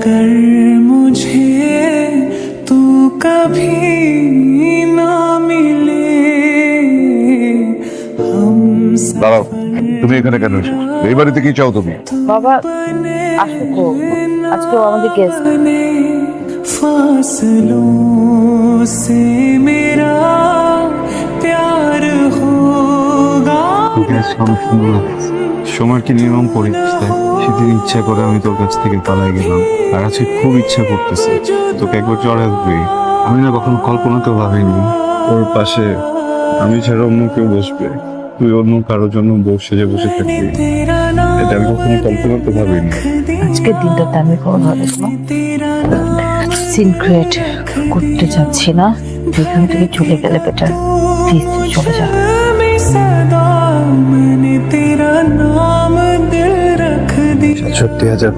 अगर मुझे तू कभी ना मिले हम দাঁড়াও, তুমি এখানে কেন এসেছো? এই বাড়িতে কি চাও তুমি? বাবা আসো তো, আজকে ও আমাদের গেস্ট। फासलों से मेरा प्यार होगा। সময়ের কি নির্মম পরিবেশ, তাই সেদিন ইচ্ছা করে আমি তোর কাছ থেকে পালাই গেলাম, আর আজকে খুব ইচ্ছা করতেছে তোকে একবার জড়াই ধরি। আমি না কখনো কল্পনাতেও ভাবিনি ওর পাশে আমি ছাড়া অন্য কেউ বসবে, তুই অন্য কারোর জন্য বসে থাকবি, এটা আমি কখনো কল্পনাতে ভাবিনি। আজকের দিনটাতে আমি কোনোভাবে সিন ক্রিয়েট করতে চাচ্ছি না। যেখান থেকে চলে গেলে বেটার, প্লিজ চলে যা। सदा मैंने तेरा नाम दिल रख दिया। 67,000